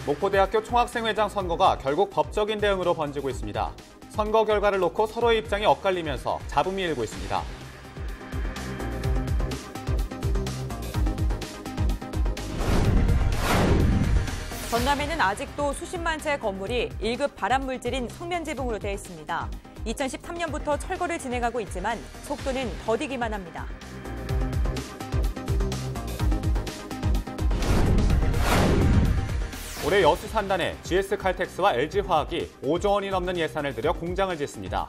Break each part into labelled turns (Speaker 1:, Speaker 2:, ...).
Speaker 1: 목포대학교 총학생회장 선거가 결국 법적인 대응으로 번지고 있습니다. 선거 결과를 놓고 서로의 입장이 엇갈리면서 잡음이 일고 있습니다.
Speaker 2: 전남에는 아직도 수십만 채의 건물이 1급 발암물질인 성면지붕으로 되어 있습니다. 2013년부터 철거를 진행하고 있지만 속도는 더디기만 합니다.
Speaker 1: 올해 여수 산단에 GS칼텍스와 LG화학이 5조 원이 넘는 예산을 들여 공장을 짓습니다.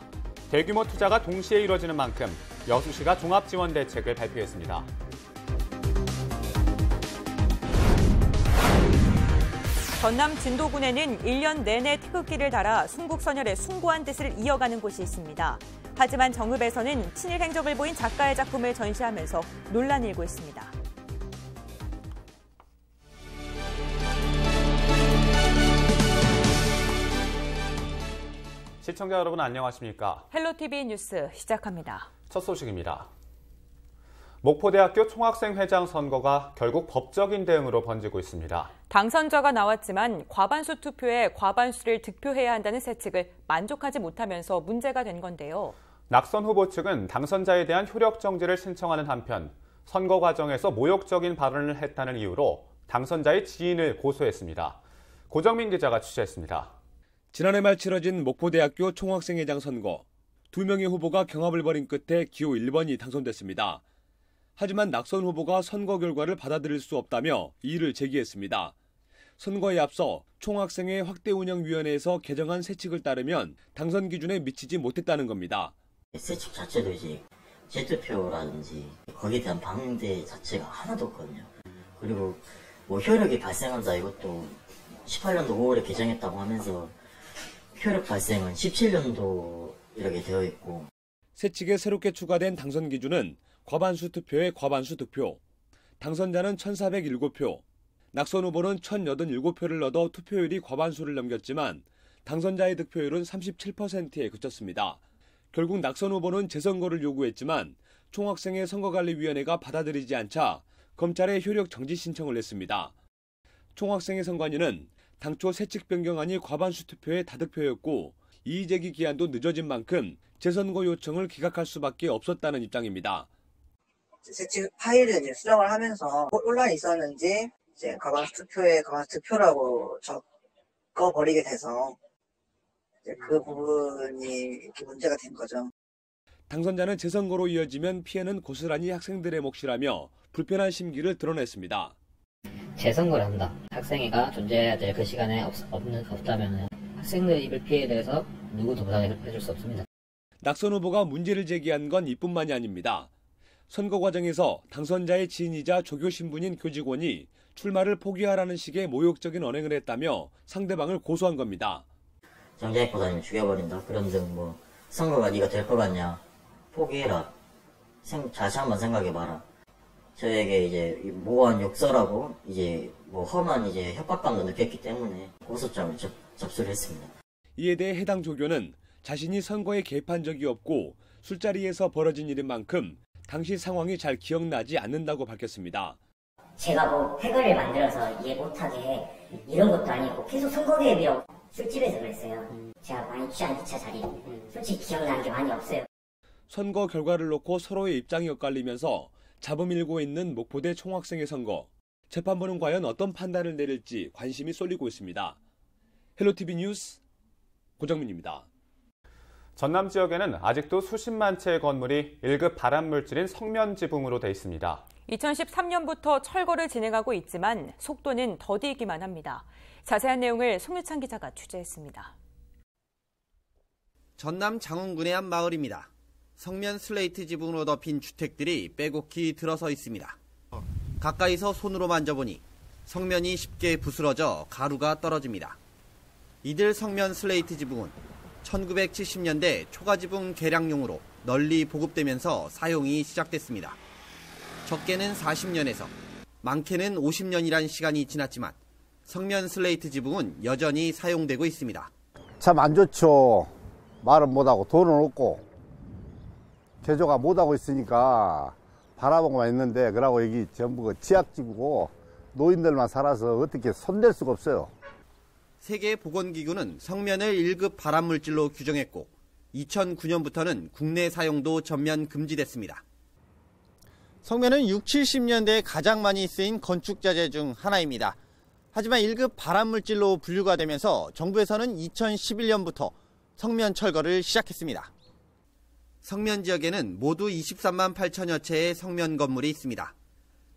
Speaker 1: 대규모 투자가 동시에 이뤄지는 만큼 여수시가 종합지원 대책을 발표했습니다.
Speaker 2: 전남 진도군에는 1년 내내 태극기를 달아 순국선열의 숭고한 뜻을 이어가는 곳이 있습니다. 하지만 정읍에서는 친일 행적을 보인 작가의 작품을 전시하면서 논란이 일고 있습니다.
Speaker 1: 시청자 여러분 안녕하십니까?
Speaker 2: 헬로티비 뉴스 시작합니다.
Speaker 1: 첫 소식입니다. 목포대학교 총학생회장 선거가 결국 법적인 대응으로 번지고 있습니다.
Speaker 2: 당선자가 나왔지만 과반수 투표에 과반수를 득표해야 한다는 세칙을 만족하지 못하면서 문제가 된 건데요.
Speaker 1: 낙선 후보 측은 당선자에 대한 효력 정지를 신청하는 한편 선거 과정에서 모욕적인 발언을 했다는 이유로 당선자의 지인을 고소했습니다. 고정민 기자가 취재했습니다.
Speaker 3: 지난해 말 치러진 목포대학교 총학생회장 선거. 2명의 후보가 경합을 벌인 끝에 기호 1번이 당선됐습니다. 하지만 낙선 후보가 선거 결과를 받아들일 수 없다며 이의를 제기했습니다. 선거에 앞서 총학생회 확대운영위원회에서 개정한 세칙을 따르면 당선 기준에 미치지 못했다는 겁니다.
Speaker 4: 세칙 자체도 이제 재투표라든지 거기에 대한 방대 자체가 하나도 없거든요. 그리고 뭐 효력이 발생한다 이것도 18년도 5월에 개정했다고 하면서 효력 발생은 17년도 이렇게 되어 있고.
Speaker 3: 세칙에 새롭게 추가된 당선 기준은 과반수 투표에 과반수 득표. 당선자는 1,407표, 낙선 후보는 1,087표를 얻어 투표율이 과반수를 넘겼지만 당선자의 득표율은 37%에 그쳤습니다. 결국 낙선 후보는 재선거를 요구했지만 총학생회 선거관리위원회가 받아들이지 않자 검찰에 효력 정지 신청을 했습니다. 총학생회 선관위는 당초 세칙 변경안이 과반수 투표의 다득표였고 이의제기 기한도 늦어진 만큼 재선거 요청을 기각할 수밖에 없었다는 입장입니다.
Speaker 5: 세칙 파일을 이제 수정을 하면서 혼란이 있었는지 이제 과반수 투표에 과반수 투표라고 적어버리게 돼서 이제 그 부분이 문제가 된 거죠.
Speaker 3: 당선자는 재선거로 이어지면 피해는 고스란히 학생들의 몫이라며 불편한 심기를 드러냈습니다.
Speaker 6: 재선거를 한다. 학생회가 존재해야 될 그 시간에 없다면 학생들의 입을 피해에 대해서 누구도 보상해줄 수 없습니다.
Speaker 3: 낙선 후보가 문제를 제기한 건 이뿐만이 아닙니다. 선거 과정에서 당선자의 지인이자 조교 신분인 교직원이 출마를 포기하라는 식의 모욕적인 언행을 했다며 상대방을 고소한 겁니다.
Speaker 4: 정자익보다는 죽여버린다. 그런 등 뭐 선거가 네가 될 것 같냐. 포기해라. 다시 한번 생각해봐라. 저에게 이제 모호한 욕설하고 이제 뭐 험한 이제 협박감도 느꼈기 때문에 고소장을 접수를 했습니다.
Speaker 3: 이에 대해 해당 조교는 자신이 선거에 개입한 적이 없고 술자리에서 벌어진 일인 만큼 당시 상황이 잘 기억나지 않는다고 밝혔습니다.
Speaker 7: 제가 뭐 획을 만들어서 이해 못하게 해 이런 것도 아니고 계속 선거 개입이라고 술집에서 그랬어요. 제가 많이 취한 2차 자리 솔직히 기억나는 게 많이 없어요.
Speaker 3: 선거 결과를 놓고 서로의 입장이 엇갈리면서 잡음 일고 있는 목포대 총학생회 선거. 재판부는 과연 어떤 판단을 내릴지 관심이 쏠리고 있습니다. 헬로티비 뉴스 고정민입니다.
Speaker 1: 전남 지역에는 아직도 수십만 채의 건물이 1급 발암물질인 성면지붕으로 돼 있습니다.
Speaker 2: 2013년부터 철거를 진행하고 있지만 속도는 더디기만 합니다. 자세한 내용을 송유찬 기자가 취재했습니다.
Speaker 8: 전남 장흥군의 한 마을입니다. 성면 슬레이트 지붕으로 덮인 주택들이 빼곡히 들어서 있습니다. 가까이서 손으로 만져보니 성면이 쉽게 부스러져 가루가 떨어집니다. 이들 성면 슬레이트 지붕은 1970년대 초가지붕 개량용으로 널리 보급되면서 사용이 시작됐습니다. 적게는 40년에서 많게는 50년이란 시간이 지났지만 성면 슬레이트 지붕은 여전히 사용되고 있습니다.
Speaker 9: 참 안 좋죠. 말은 못하고 돈은 없고 개조가 못하고 있으니까 바라보고만 있는데 그러고 여기 전부 지하집이고 노인들만 살아서 어떻게 손댈 수가 없어요.
Speaker 8: 세계보건기구는 성면을 1급 발암물질로 규정했고 2009년부터는 국내 사용도 전면 금지됐습니다. 성면은 60, 70년대에 가장 많이 쓰인 건축자재 중 하나입니다. 하지만 1급 발암물질로 분류가 되면서 정부에서는 2011년부터 성면 철거를 시작했습니다. 성면 지역에는 모두 23만 8천여 채의 성면 건물이 있습니다.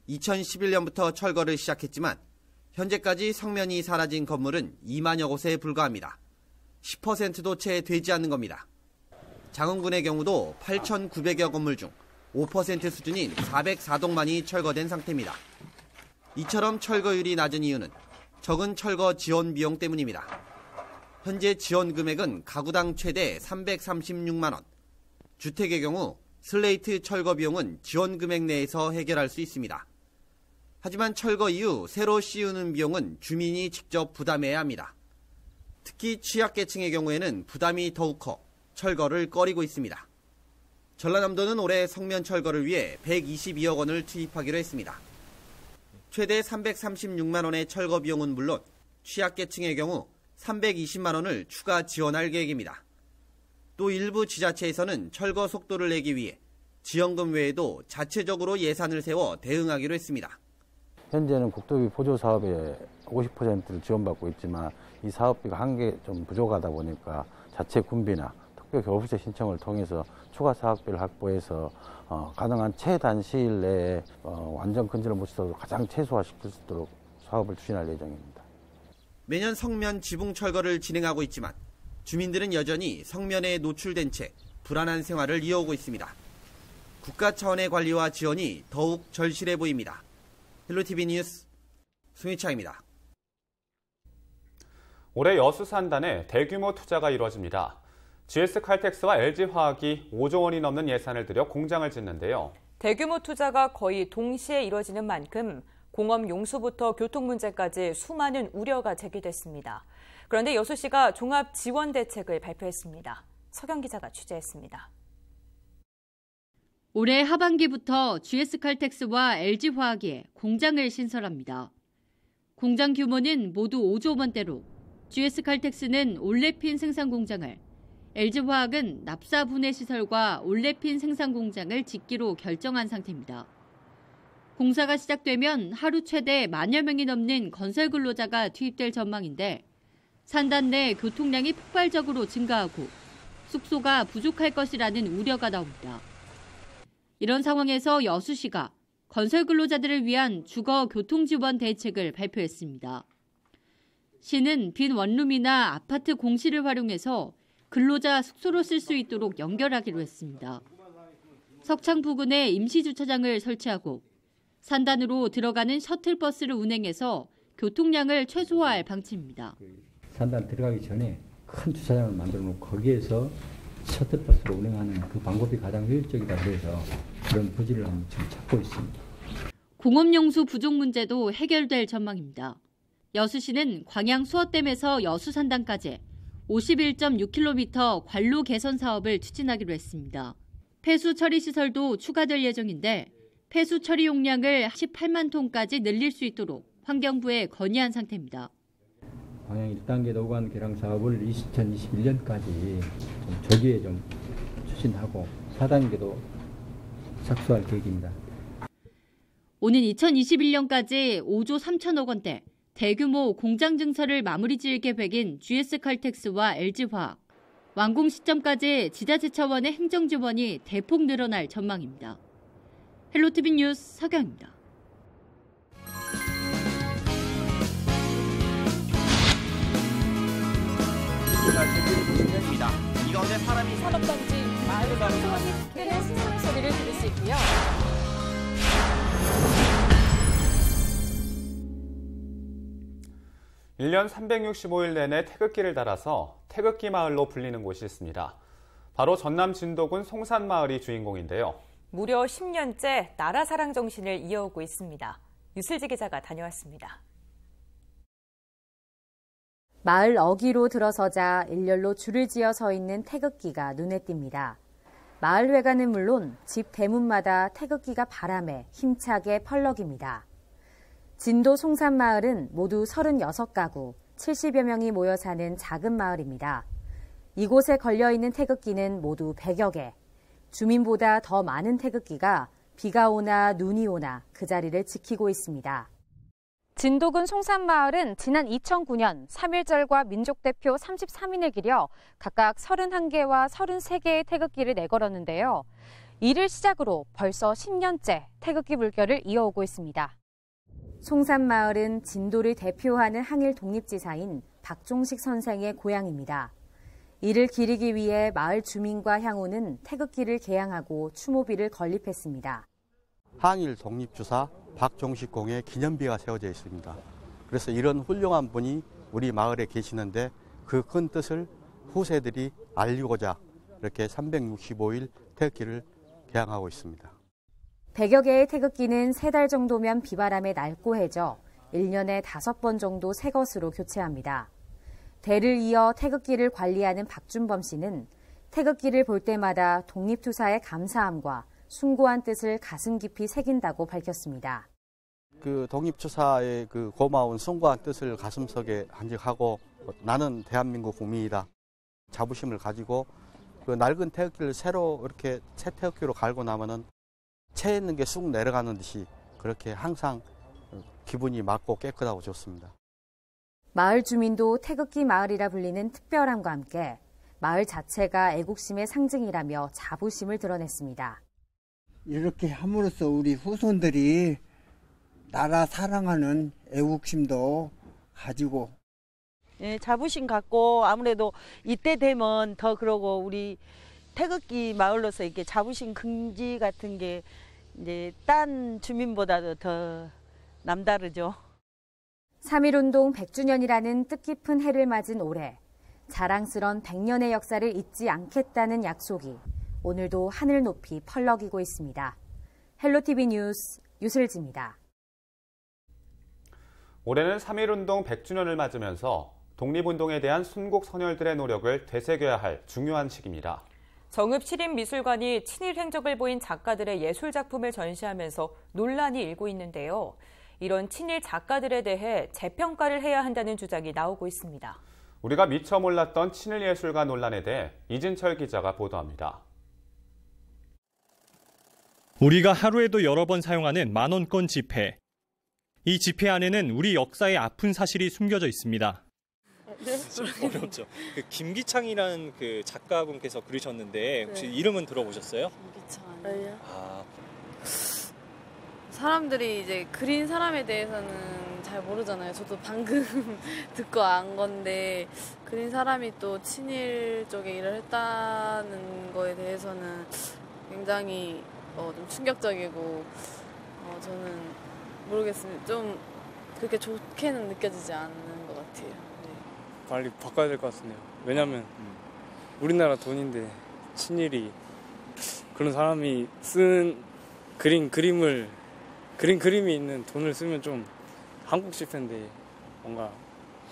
Speaker 8: 2011년부터 철거를 시작했지만 현재까지 성면이 사라진 건물은 2만여 곳에 불과합니다. 10%도 채 되지 않는 겁니다. 장흥군의 경우도 8,900여 건물 중 5% 수준인 404동만이 철거된 상태입니다. 이처럼 철거율이 낮은 이유는 적은 철거 지원 비용 때문입니다. 현재 지원 금액은 가구당 최대 336만 원. 주택의 경우 슬레이트 철거 비용은 지원 금액 내에서 해결할 수 있습니다. 하지만 철거 이후 새로 씌우는 비용은 주민이 직접 부담해야 합니다. 특히 취약계층의 경우에는 부담이 더욱 커 철거를 꺼리고 있습니다. 전라남도는 올해 성면 철거를 위해 122억 원을 투입하기로 했습니다. 최대 336만 원의 철거 비용은 물론 취약계층의 경우 320만 원을 추가 지원할 계획입니다. 또 일부 지자체에서는 철거 속도를 내기 위해 지원금 외에도 자체적으로 예산을 세워 대응하기로 했습니다.
Speaker 10: 현재는 국토비 보조 사업에 50%를 지원받고 있지만 이 사업비가 한계 좀 부족하다 보니까 자체 군비나 특별 교부세 신청을 통해서 추가 사업비를 확보해서 가능한 최단 시일 내에 완전 근절을 못 시켜도 가장 최소화시킬 수 있도록 사업을 추진할 예정입니다.
Speaker 8: 매년 성면 지붕 철거를 진행하고 있지만 주민들은 여전히 성면에 노출된 채 불안한 생활을 이어오고 있습니다. 국가 차원의 관리와 지원이 더욱 절실해 보입니다. 헬로티비 뉴스 송희창입니다.
Speaker 1: 올해 여수산단에 대규모 투자가 이루어집니다. GS칼텍스와 LG화학이 5조 원이 넘는 예산을 들여 공장을 짓는데요.
Speaker 2: 대규모 투자가 거의 동시에 이뤄지는 만큼 공업 용수부터 교통 문제까지 수많은 우려가 제기됐습니다. 그런데 여수시가 종합 지원 대책을 발표했습니다. 서경 기자가 취재했습니다.
Speaker 11: 올해 하반기부터 GS칼텍스와 LG화학이 공장을 신설합니다. 공장 규모는 모두 5조 원대로 GS칼텍스는 올레핀 생산 공장을, LG화학은 납사 분해 시설과 올레핀 생산 공장을 짓기로 결정한 상태입니다. 공사가 시작되면 하루 최대 10,000여 명이 넘는 건설 근로자가 투입될 전망인데 산단 내 교통량이 폭발적으로 증가하고 숙소가 부족할 것이라는 우려가 나옵니다. 이런 상황에서 여수시가 건설 근로자들을 위한 주거 교통 지원 대책을 발표했습니다. 시는 빈 원룸이나 아파트 공실을 활용해서 근로자 숙소로 쓸 수 있도록 연결하기로 했습니다. 석창 부근에 임시주차장을 설치하고 산단으로 들어가는 셔틀버스를 운행해서 교통량을 최소화할 방침입니다.
Speaker 12: 산단 들어가기 전에 큰 주차장을 만들어 놓고 거기에서 셔틀버스로 운행하는 그 방법이 가장 효율적이다 그래서 그런 부지를 지금 찾고 있습니다.
Speaker 11: 공업용수 부족 문제도 해결될 전망입니다. 여수시는 광양 수어댐에서 여수산단까지 51.6km 관로 개선 사업을 추진하기로 했습니다. 폐수 처리 시설도 추가될 예정인데 폐수 처리 용량을 18만 톤까지 늘릴 수 있도록 환경부에 건의한 상태입니다.
Speaker 12: 광양 1단계 노관 개량 사업을 2021년까지 좀 조기에 좀 추진하고 4단계도 착수할 계획입니다.
Speaker 11: 오는 2021년까지 5조 3천억 원대 대규모 공장 증설을 마무리 지을 계획인 GS칼텍스와 LG화학. 완공 시점까지 지자체 차원의 행정 지원이 대폭 늘어날 전망입니다. 헬로티비 뉴스 서경입니다.
Speaker 8: 이 가운데 사람이
Speaker 2: 산업단지 마을 방송이 특별한 신상 소리를 들을 수 있고요.
Speaker 1: 일 년 365일 내내 태극기를 달아서 태극기 마을로 불리는 곳이 있습니다. 바로 전남 진도군 송산마을이 주인공인데요.
Speaker 2: 무려 10년째 나라 사랑 정신을 이어오고 있습니다. 유슬지 기자가 다녀왔습니다.
Speaker 13: 마을 어귀로 들어서자 일렬로 줄을 지어 서 있는 태극기가 눈에 띕니다. 마을 회관은 물론 집 대문마다 태극기가 바람에 힘차게 펄럭입니다. 진도 송산마을은 모두 36가구, 70여 명이 모여 사는 작은 마을입니다. 이곳에 걸려있는 태극기는 모두 100여 개. 주민보다 더 많은 태극기가 비가 오나 눈이 오나 그 자리를 지키고 있습니다. 진도군 송산마을은 지난 2009년 3.1절과 민족대표 33인을 기려 각각 31개와 33개의 태극기를 내걸었는데요. 이를 시작으로 벌써 10년째 태극기 물결을 이어오고 있습니다. 송산마을은 진도를 대표하는 항일 독립지사인 박종식 선생의 고향입니다. 이를 기리기 위해 마을 주민과 향후는 태극기를 개양하고 추모비를 건립했습니다.
Speaker 14: 항일 독립주사 박종식 공의 기념비가 세워져 있습니다. 그래서 이런 훌륭한 분이 우리 마을에 계시는데 그 큰 뜻을 후세들이 알리고자 이렇게 365일 태극기를 개양하고 있습니다.
Speaker 13: 100여 개의 태극기는 3달 정도면 비바람에 낡고 해져 1년에 5번 정도 새 것으로 교체합니다. 대를 이어 태극기를 관리하는 박준범 씨는 태극기를 볼 때마다 독립투사의 감사함과 숭고한 뜻을 가슴 깊이 새긴다고 밝혔습니다.
Speaker 14: 그 독립투사의 그 고마운 숭고한 뜻을 가슴속에 간직하고 나는 대한민국 국민이다. 자부심을 가지고 그 낡은 태극기를 새로 이렇게 새 태극기로 갈고 나면은 채 있는 게 쑥 내려가는 듯이 그렇게 항상 기분이 맑고 깨끗하고 좋습니다.
Speaker 13: 마을 주민도 태극기 마을이라 불리는 특별함과 함께 마을 자체가 애국심의 상징이라며 자부심을 드러냈습니다.
Speaker 15: 이렇게 함으로써 우리 후손들이 나라 사랑하는 애국심도 가지고
Speaker 16: 자부심 갖고 아무래도 이때 되면 더 그러고 우리 태극기 마을로서 이렇게 자부심 긍지 같은 게 이제 딴 주민보다도 더 남다르죠.
Speaker 13: 3.1운동 100주년이라는 뜻깊은 해를 맞은 올해 자랑스런 100년의 역사를 잊지 않겠다는 약속이 오늘도 하늘 높이 펄럭이고 있습니다. 헬로티비 뉴스 유슬지입니다.
Speaker 1: 올해는 3.1운동 100주년을 맞으면서 독립운동에 대한 순국 선열들의 노력을 되새겨야 할 중요한 시기입니다.
Speaker 2: 정읍시립미술관이 친일 행적을 보인 작가들의 예술작품을 전시하면서 논란이 일고 있는데요. 이런 친일 작가들에 대해 재평가를 해야 한다는 주장이 나오고 있습니다.
Speaker 1: 우리가 미처 몰랐던 친일 예술가 논란에 대해 이진철 기자가 보도합니다.
Speaker 17: 우리가 하루에도 여러 번 사용하는 만원권 지폐. 이 지폐 안에는 우리 역사의 아픈 사실이 숨겨져 있습니다.
Speaker 18: 네? 어렵죠. 그 김기창이라는 그 작가분께서 그리셨는데 혹시 네. 이름은 들어보셨어요?
Speaker 19: 김기창 아니요.
Speaker 18: 아.
Speaker 19: 사람들이 이제 그린 사람에 대해서는 잘 모르잖아요. 저도 방금 듣고 안 건데 그린 사람이 또 친일 쪽에 일을 했다는 거에 대해서는 굉장히 좀 충격적이고 저는 모르겠습니다. 좀 그렇게 좋게는 느껴지지 않는 것 같아요. 네.
Speaker 20: 빨리 바꿔야 될 것 같네요. 왜냐면 우리나라 돈인데 친일이 그런 사람이 쓴 그림이 있는 돈을 쓰면 좀 한국 지폐인데 뭔가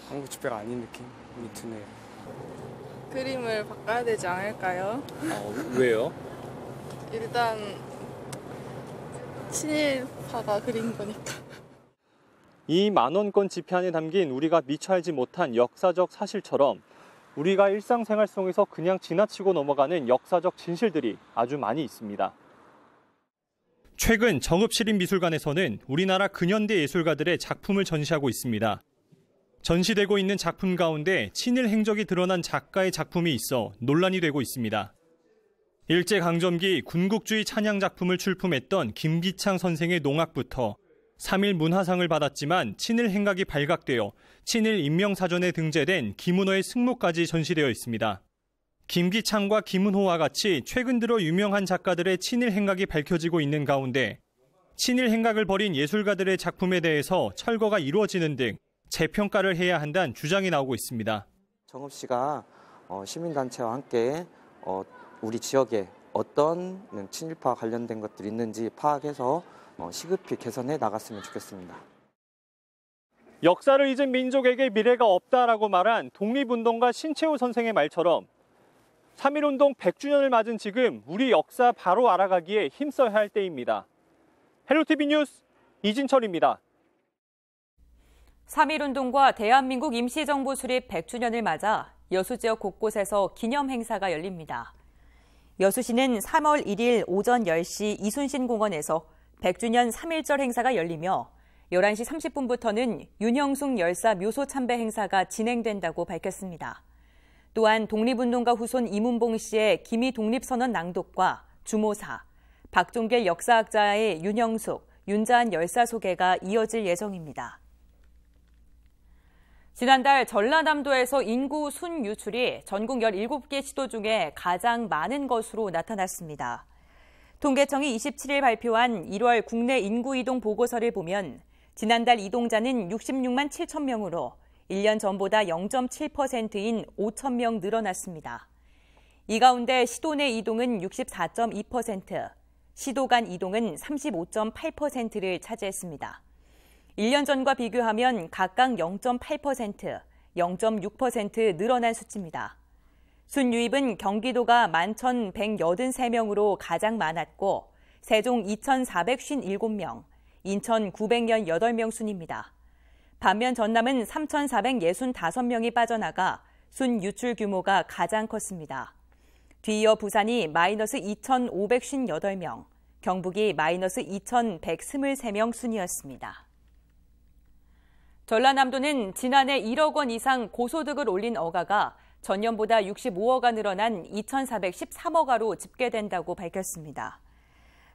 Speaker 20: 한국 지폐가 아닌 느낌이 드네요.
Speaker 19: 그림을 바꿔야 되지 않을까요?
Speaker 18: 왜요?
Speaker 19: 일단 친일파가 그린 거니까.
Speaker 17: 이 만원권 지폐 안에 담긴 우리가 미처 알지 못한 역사적 사실처럼 우리가 일상생활 속에서 그냥 지나치고 넘어가는 역사적 진실들이 아주 많이 있습니다. 최근 정읍시립미술관에서는 우리나라 근현대 예술가들의 작품을 전시하고 있습니다. 전시되고 있는 작품 가운데 친일 행적이 드러난 작가의 작품이 있어 논란이 되고 있습니다. 일제강점기 군국주의 찬양 작품을 출품했던 김기창 선생의 농악부터 3.1 문화상을 받았지만 친일 행각이 발각되어 친일 인명사전에 등재된 김은호의 승모까지 전시되어 있습니다. 김기창과 김은호와 같이 최근 들어 유명한 작가들의 친일 행각이 밝혀지고 있는 가운데 친일 행각을 벌인 예술가들의 작품에 대해서 철거가 이루어지는 등 재평가를 해야 한다는 주장이 나오고 있습니다.
Speaker 21: 정읍시가 시민단체와 함께 우리 지역에 어떤 친일파 관련된 것들이 있는지 파악해서 시급히 개선해 나갔으면 좋겠습니다.
Speaker 17: 역사를 잊은 민족에게 미래가 없다라고 말한 독립운동가 신채호 선생의 말처럼 3.1운동 100주년을 맞은 지금 우리 역사 바로 알아가기에 힘써야 할 때입니다. 헬로티비 뉴스 이진철입니다.
Speaker 2: 3.1운동과 대한민국 임시정부 수립 100주년을 맞아 여수 지역 곳곳에서 기념 행사가 열립니다. 여수시는 3월 1일 오전 10시 이순신공원에서 100주년 3.1절 행사가 열리며 11시 30분부터는 윤형숙 열사 묘소 참배 행사가 진행된다고 밝혔습니다. 또한 독립운동가 후손 이문봉 씨의 기미 독립선언 낭독과 주모사, 박종길 역사학자의 윤형숙, 윤자한 열사 소개가 이어질 예정입니다. 지난달 전라남도에서 인구 순 유출이 전국 17개 시도 중에 가장 많은 것으로 나타났습니다. 통계청이 27일 발표한 1월 국내 인구 이동 보고서를 보면 지난달 이동자는 66만 7천 명으로 1년 전보다 0.7%인 5천 명 늘어났습니다. 이 가운데 시도 내 이동은 64.2%, 시도 간 이동은 35.8%를 차지했습니다. 1년 전과 비교하면 각각 0.8%, 0.6% 늘어난 수치입니다. 순유입은 경기도가 11,183명으로 가장 많았고 세종 2,457명, 인천 918명 순입니다. 반면 전남은 3,465명이 빠져나가 순유출 규모가 가장 컸습니다. 뒤이어 부산이 마이너스 2,558명, 경북이 마이너스 2,123명 순이었습니다. 전라남도는 지난해 1억 원 이상 고소득을 올린 어가가 전년보다 65어가 늘어난 2,413어가로 집계된다고 밝혔습니다.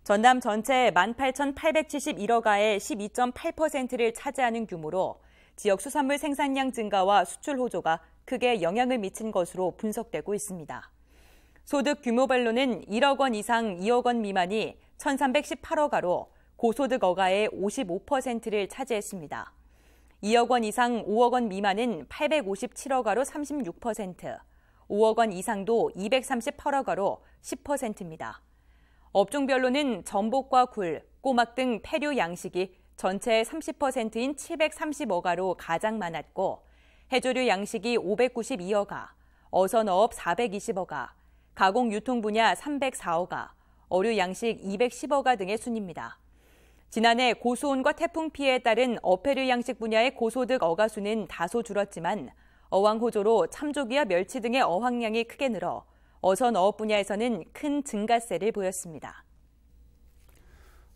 Speaker 2: 전남 전체 18,871어가의 12.8%를 차지하는 규모로 지역 수산물 생산량 증가와 수출 호조가 크게 영향을 미친 것으로 분석되고 있습니다. 소득 규모별로는 1억 원 이상 2억 원 미만이 1,318어가로 고소득 어가의 55%를 차지했습니다. 2억 원 이상 5억 원 미만은 857어가로 36%, 5억 원 이상도 238어가로 10%입니다. 업종별로는 전복과 굴, 꼬막 등 폐류 양식이 전체의 30%인 730어가로 가장 많았고 해조류 양식이 592어가, 어선어업 420어가, 가공 유통 분야 304어가, 어류 양식 210어가 등의 순입니다. 지난해 고수온과 태풍 피해에 따른 어패류 양식 분야의 고소득 어가 수는 다소 줄었지만 어황 호조로 참조기와 멸치 등의 어항량이 크게 늘어 어선 어업 분야에서는 큰 증가세를 보였습니다.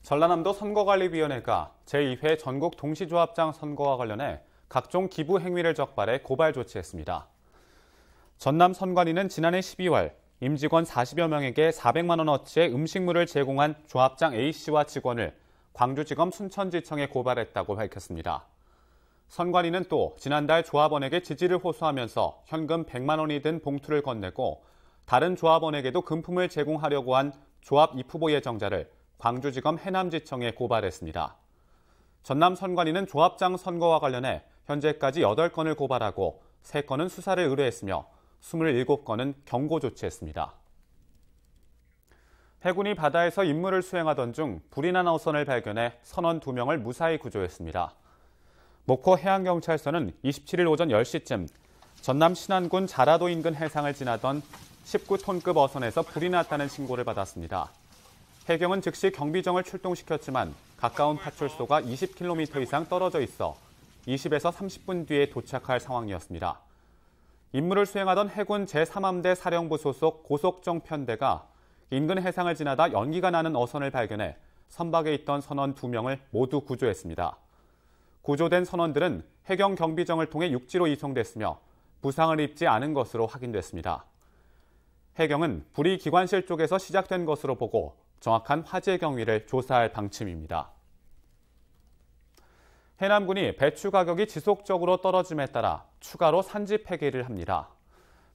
Speaker 1: 전라남도 선거관리위원회가 제2회 전국 동시조합장 선거와 관련해 각종 기부 행위를 적발해 고발 조치했습니다. 전남 선관위는 지난해 12월 임직원 40여 명에게 400만 원어치의 음식물을 제공한 조합장 A씨와 직원을 광주지검 순천지청에 고발했다고 밝혔습니다. 선관위는 또 지난달 조합원에게 지지를 호소하면서 현금 100만 원이 든 봉투를 건네고 다른 조합원에게도 금품을 제공하려고 한 조합 입후보 예정자를 광주지검 해남지청에 고발했습니다. 전남 선관위는 조합장 선거와 관련해 현재까지 8건을 고발하고 3건은 수사를 의뢰했으며 27건은 경고 조치했습니다. 해군이 바다에서 임무를 수행하던 중 불이 난 어선을 발견해 선원 2명을 무사히 구조했습니다. 목포 해양경찰서는 27일 오전 10시쯤 전남 신안군 자라도 인근 해상을 지나던 19톤급 어선에서 불이 났다는 신고를 받았습니다. 해경은 즉시 경비정을 출동시켰지만 가까운 파출소가 20km 이상 떨어져 있어 20에서 30분 뒤에 도착할 상황이었습니다. 임무를 수행하던 해군 제3함대 사령부 소속 고속정 편대가 인근 해상을 지나다 연기가 나는 어선을 발견해 선박에 있던 선원 2명을 모두 구조했습니다. 구조된 선원들은 해경 경비정을 통해 육지로 이송됐으며 부상을 입지 않은 것으로 확인됐습니다. 해경은 불이 기관실 쪽에서 시작된 것으로 보고 정확한 화재 경위를 조사할 방침입니다. 해남군이 배추 가격이 지속적으로 떨어짐에 따라 추가로 산지 폐기를 합니다.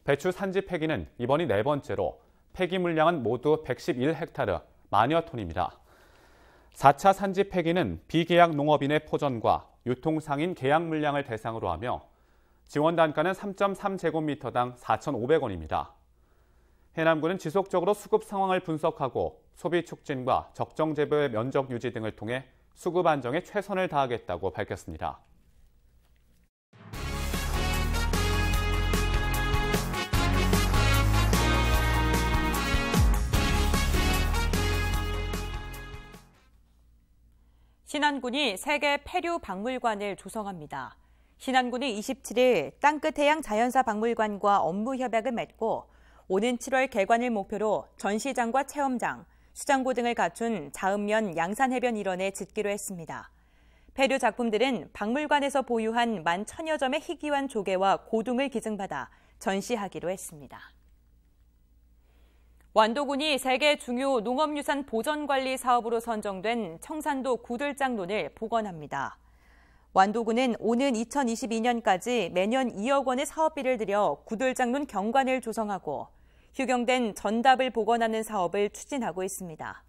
Speaker 1: 배추 산지 폐기는 이번이 4번째로 폐기 물량은 모두 111헥타르, 만여 톤입니다. 4차 산지 폐기는 비계약 농업인의 포전과 유통상인 계약 물량을 대상으로 하며 지원 단가는 3.3제곱미터당 4,500원입니다. 해남군은 지속적으로 수급 상황을 분석하고 소비 촉진과 적정 재배의 면적 유지 등을 통해 수급 안정에 최선을 다하겠다고 밝혔습니다.
Speaker 2: 신안군이 세계 폐류 박물관을 조성합니다. 신안군이 27일 땅끝해양 자연사 박물관과 업무 협약을 맺고 오는 7월 개관을 목표로 전시장과 체험장, 수장고 등을 갖춘 자읍면 양산해변 일원에 짓기로 했습니다. 폐류 작품들은 박물관에서 보유한 10,000여 점의 희귀한 조개와 고등을 기증받아 전시하기로 했습니다. 완도군이 세계 중요 농업유산 보전관리 사업으로 선정된 청산도 구들장론을 복원합니다. 완도군은 오는 2022년까지 매년 2억 원의 사업비를 들여 구들장론 경관을 조성하고 휴경된 전답을 복원하는 사업을 추진하고 있습니다.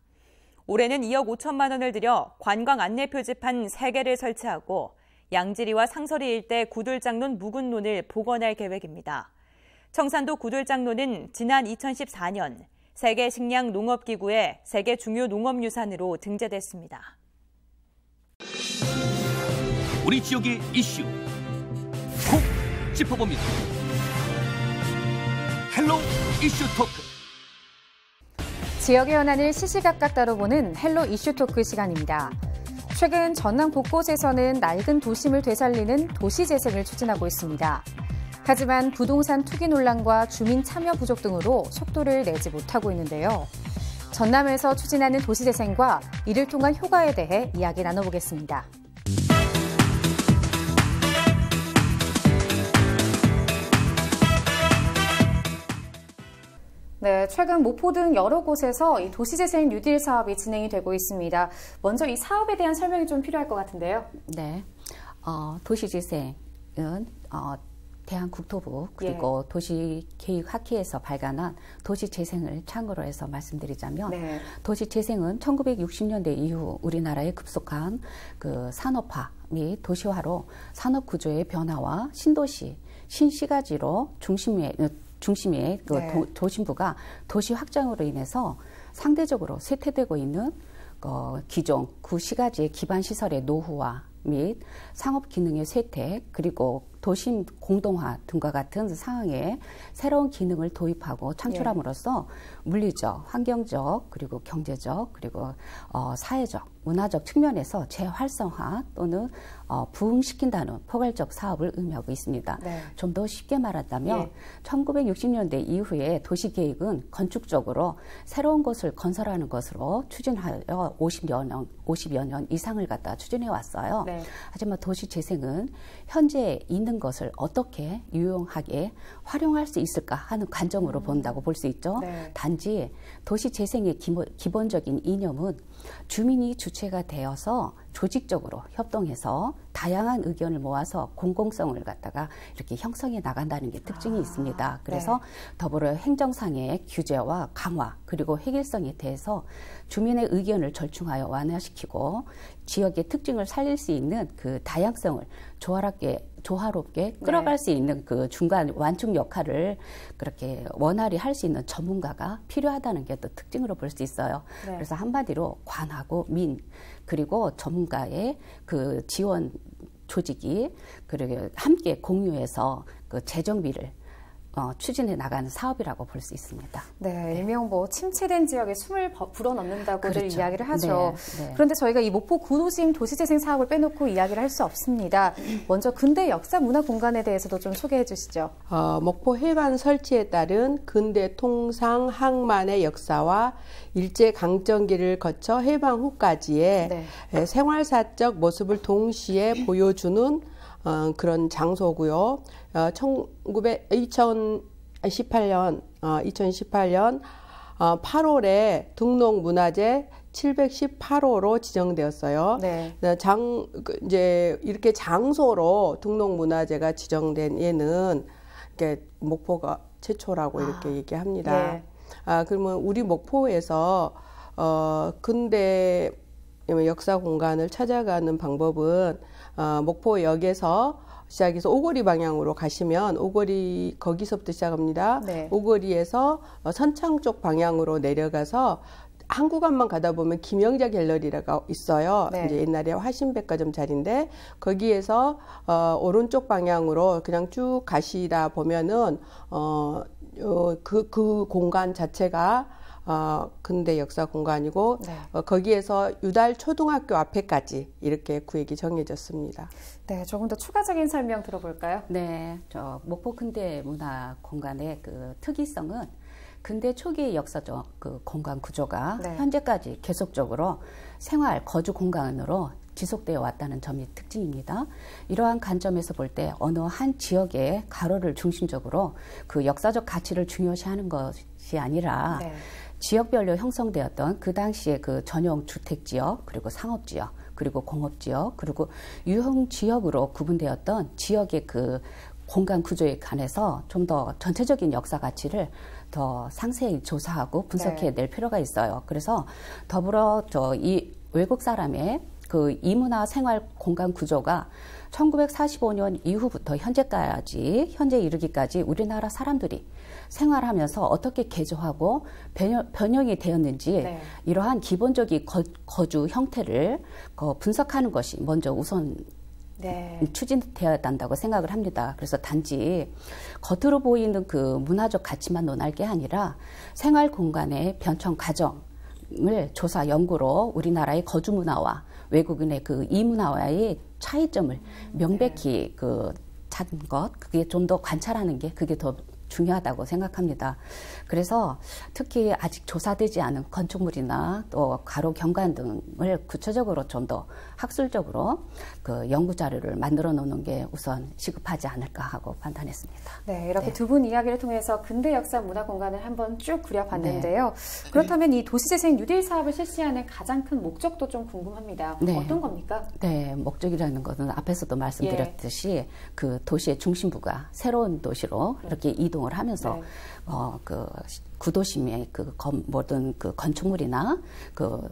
Speaker 2: 올해는 2억 5천만 원을 들여 관광 안내 표지판 3개를 설치하고 양지리와 상서리 일대 구들장론 묵은론을 복원할 계획입니다. 청산도 구들장론은 지난 2014년 세계 식량 농업기구의 세계 중요 농업유산으로 등재됐습니다.
Speaker 5: 우리 지역의 이슈 콕 짚어봅니다. 헬로 이슈 토크.
Speaker 22: 지역의 현안을 시시각각 다뤄보는 헬로 이슈 토크 시간입니다. 최근 전남 곳곳에서는 낡은 도심을 되살리는 도시재생을 추진하고 있습니다. 하지만 부동산 투기 논란과 주민 참여 부족 등으로 속도를 내지 못하고 있는데요. 전남에서 추진하는 도시재생과 이를 통한 효과에 대해 이야기 나눠보겠습니다. 네, 최근 목포 등 여러 곳에서 이 도시재생 뉴딜 사업이 진행이 되고 있습니다. 먼저 이 사업에 대한 설명이 좀 필요할 것 같은데요.
Speaker 23: 네, 도시재생은 대한국토부 그리고 도시계획학회에서 발간한 도시재생을 참고로 해서 말씀드리자면 네. 도시재생은 1960년대 이후 우리나라에 급속한 그 산업화 및 도시화로 산업구조의 변화와 신도시, 신시가지로 중심의 그 네. 도심부가 도시 확장으로 인해서 상대적으로 쇠퇴되고 있는 기존 구시가지의 기반 시설의 노후화 및 상업 기능의 쇠퇴 그리고 도심 공동화 등과 같은 상황에 새로운 기능을 도입하고 창출함으로써 물리적, 환경적, 그리고 경제적, 그리고 사회적, 문화적 측면에서 재활성화 또는 부흥시킨다는 포괄적 사업을 의미하고 있습니다. 네. 좀 더 쉽게 말한다면 1960년대 이후에 도시계획은 건축적으로 새로운 것을 건설하는 것으로 추진하여 50여 년 이상을 갖다 추진해 왔어요. 네. 하지만 도시재생은 현재 있는 것을 어떻게 유용하게 활용할 수 있을까 하는 관점으로 본다고 볼 수 있죠. 네. 단지 도시재생의 기본적인 이념은 주민이 주체가 되어서 조직적으로 협동해서 다양한 의견을 모아서 공공성을 갖다가 이렇게 형성해 나간다는 게 특징이 있습니다. 그래서 네. 더불어 행정상의 규제와 강화 그리고 획일성에 대해서 주민의 의견을 절충하여 완화시키고 지역의 특징을 살릴 수 있는 그 다양성을 조화롭게 끌어갈 수 있는 그 중간 완충 역할을 그렇게 원활히 할 수 있는 전문가가 필요하다는 게 또 특징으로 볼 수 있어요. 네. 그래서 한마디로 관하고 민 그리고 전문가의 그 지원 조직이 그리고 함께 공유해서 그 재정비를 추진해 나가는 사업이라고 볼 수 있습니다.
Speaker 22: 네, 일명 침체된 지역에 숨을 불어넣는다고들 그렇죠. 이야기를 하죠.
Speaker 23: 네, 네.
Speaker 22: 그런데 저희가 이 목포 구도심 도시재생 사업을 빼놓고 이야기를 할 수 없습니다. 먼저 근대 역사 문화 공간에 대해서도 좀 소개해 주시죠.
Speaker 24: 목포 해관 설치에 따른 근대 통상 항만의 역사와 일제 강점기를 거쳐 해방 후까지의 네. 생활사적 모습을 동시에 보여주는 그런 장소고요. 2018년 8월에 등록문화재 718호로 지정되었어요. 네. 이제 이렇게 장소로 등록문화재가 지정된 예는 이렇게 목포가 최초라고 이렇게 얘기합니다. 네. 그러면 우리 목포에서 근대 역사 공간을 찾아가는 방법은 목포역에서 시작해서 오거리 방향으로 가시면 오거리 거기서부터 시작합니다. 네. 오거리에서 선창 쪽 방향으로 내려가서 한 구간만 가다 보면 김영자 갤러리가 있어요. 네. 이제 옛날에 화신백화점 자리인데 거기에서 오른쪽 방향으로 그냥 쭉 가시다 보면은 그 공간 자체가 근대 역사 공간이고 거기에서 유달 초등학교 앞에까지 이렇게 구역이 정해졌습니다.
Speaker 22: 네, 조금 더 추가적인 설명 들어볼까요?
Speaker 23: 네, 저 목포 근대 문화 공간의 그 특이성은 근대 초기의 역사적 그 공간 구조가 현재까지 계속적으로 생활 거주 공간으로 지속되어 왔다는 점이 특징입니다. 이러한 관점에서 볼 때 어느 한 지역의 가로를 중심적으로 그 역사적 가치를 중요시하는 것이 아니라 지역별로 형성되었던 그 당시에 그 전용 주택지역, 그리고 상업지역, 그리고 공업지역, 그리고 유흥지역으로 구분되었던 지역의 그 공간 구조에 관해서 좀 더 전체적인 역사 가치를 더 상세히 조사하고 분석해 낼 필요가 있어요. 그래서 더불어 이 외국 사람의 그 이문화 생활 공간 구조가 1945년 이후부터 현재 이르기까지 우리나라 사람들이 생활하면서 어떻게 개조하고 변형이 되었는지 이러한 기본적인 거주 형태를 분석하는 것이 먼저 우선 추진되어야 한다고 생각을 합니다. 그래서 단지 겉으로 보이는 그 문화적 가치만 논할 게 아니라 생활 공간의 변천 과정을 조사 연구로 우리나라의 거주 문화와 외국인의 그 이문화와의 차이점을 명백히 찾은 것, 그게 좀 더 관찰하는 게 그게 더 중요하다고 생각합니다. 그래서 특히 아직 조사되지 않은 건축물이나 또 가로 경관 등을 구체적으로 좀 더 학술적으로 그 연구 자료를 만들어 놓는 게 우선 시급하지 않을까 하고 판단했습니다.
Speaker 22: 네, 이렇게 두 분 이야기를 통해서 근대 역사 문화 공간을 한번 쭉 그려봤는데요. 그렇다면 이 도시재생 뉴딜 사업을 실시하는 가장 큰 목적도 좀 궁금합니다. 어떤 겁니까?
Speaker 23: 네, 목적이라는 것은 앞에서도 말씀드렸듯이 그 도시의 중심부가 새로운 도시로 이렇게 이동을 하면서 그 구도심의 모든 그 건축물이나 그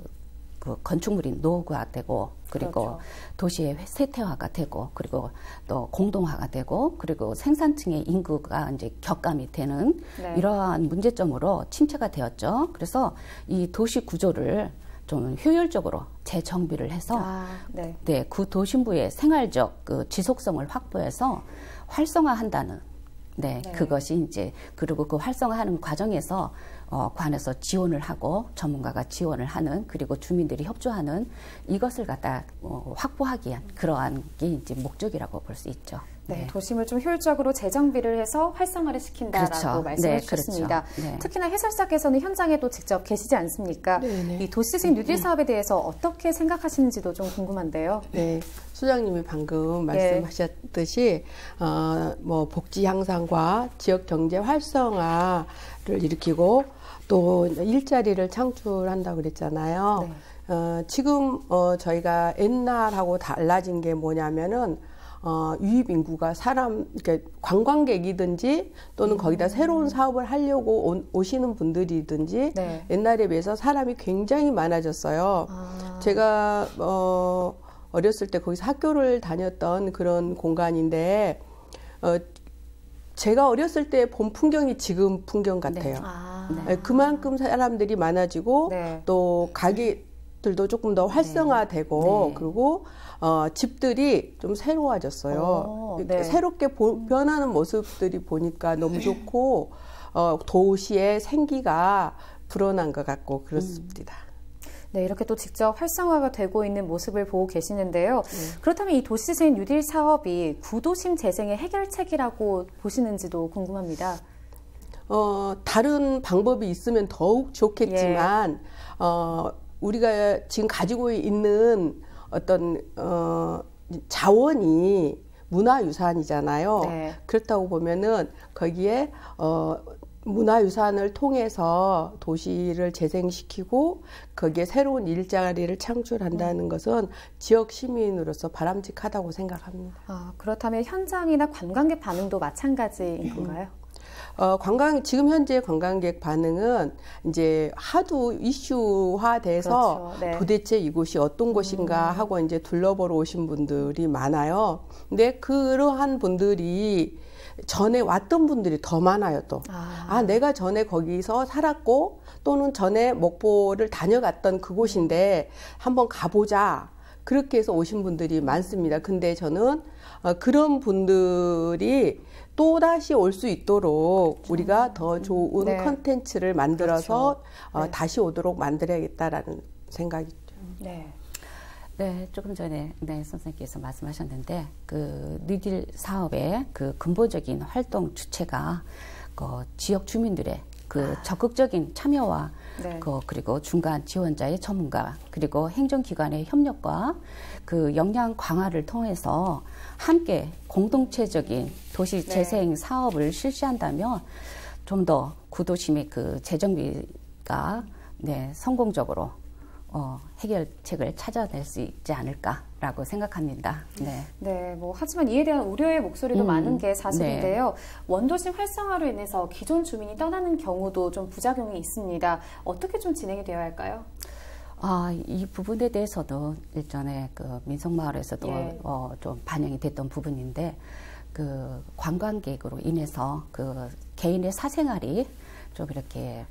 Speaker 23: 건축물이 노후화되고 그리고 도시의 세태화가 되고 그리고 또 공동화가 되고 그리고 생산층의 인구가 이제 격감이 되는 이러한 문제점으로 침체가 되었죠. 그래서 이 도시 구조를 좀 효율적으로 재정비를 해서 구 도심부의 생활적 그 지속성을 확보해서 활성화한다는 그것이 이제 그리고 그 활성화하는 과정에서 관에서 지원을 하고 전문가가 지원을 하는 그리고 주민들이 협조하는 이것을 갖다 확보하기 위한 그러한 게 이제 목적이라고 볼 수 있죠.
Speaker 22: 네, 도심을 좀 효율적으로 재정비를 해서 활성화를 시킨다라고 말씀해 주셨습니다. 특히나 해설사께서는 현장에도 직접 계시지 않습니까? 이 도시재생 뉴딜 사업에 대해서 어떻게 생각하시는지도 좀 궁금한데요.
Speaker 24: 네, 소장님이 방금 말씀하셨듯이 뭐 복지 향상과 지역 경제 활성화를 일으키고 또 일자리를 창출한다고 그랬잖아요. 지금 저희가 옛날하고 달라진 게 뭐냐면은 유입 인구가 그러니까 관광객이든지 또는 거기다 새로운 사업을 하려고 오시는 분들이든지 옛날에 비해서 사람이 굉장히 많아졌어요. 제가 어렸을 때 거기서 학교를 다녔던 그런 공간인데 제가 어렸을 때 본 풍경이 지금 풍경 같아요. 그만큼 사람들이 많아지고 또 가게들도 조금 더 활성화되고 그리고 집들이 좀 새로워졌어요. 새롭게 변하는 모습들이 보니까 너무 좋고 도시의 생기가 불어난 것 같고 그렇습니다.
Speaker 22: 네, 이렇게 또 직접 활성화가 되고 있는 모습을 보고 계시는데요. 그렇다면 이 도시재생 뉴딜 사업이 구도심 재생의 해결책이라고 보시는지도 궁금합니다.
Speaker 24: 다른 방법이 있으면 더욱 좋겠지만 우리가 지금 가지고 있는 어떤 자원이 문화유산이잖아요. 그렇다고 보면은 거기에 문화유산을 통해서 도시를 재생시키고 거기에 새로운 일자리를 창출한다는 것은 지역 시민으로서 바람직하다고 생각합니다.
Speaker 22: 그렇다면 현장이나 관광객 반응도 마찬가지인 건가요?
Speaker 24: 지금 현재 관광객 반응은 이제 하도 이슈화돼서 도대체 이곳이 어떤 곳인가 하고 이제 둘러보러 오신 분들이 많아요. 근데 그러한 분들이 전에 왔던 분들이 더 많아요, 또. 내가 전에 거기서 살았고 또는 전에 목포를 다녀갔던 그곳인데 한번 가보자. 그렇게 해서 오신 분들이 많습니다. 근데 저는 그런 분들이 또다시 올 수 있도록 우리가 더 좋은
Speaker 22: 네.
Speaker 24: 컨텐츠를 만들어서
Speaker 22: 그렇죠. 네.
Speaker 24: 다시 오도록 만들어야겠다라는 생각이죠.
Speaker 22: 네.
Speaker 23: 네, 조금 전에 선생님께서 말씀하셨는데 그 뉴딜 사업의 그 근본적인 활동 주체가 그 지역 주민들의 그 적극적인 참여와
Speaker 22: 네.
Speaker 23: 그리고 중간 지원자의 전문가 그리고 행정기관의 협력과 그 역량 강화를 통해서 함께 공동체적인 도시 재생 사업을 실시한다면 좀 더 구도심의 그 재정비가 성공적으로 해결책을 찾아낼 수 있지 않을까라고 생각합니다. 네.
Speaker 22: 네, 하지만 이에 대한 우려의 목소리도 많은 게 사실인데요. 원도심 활성화로 인해서 기존 주민이 떠나는 경우도 좀 부작용이 있습니다. 어떻게 좀 진행이 되어야 할까요?
Speaker 23: 이 부분에 대해서도 일전에 그 민속마을에서도 좀 반영이 됐던 부분인데 그 관광객으로 인해서 그 개인의 사생활이 좀 이렇게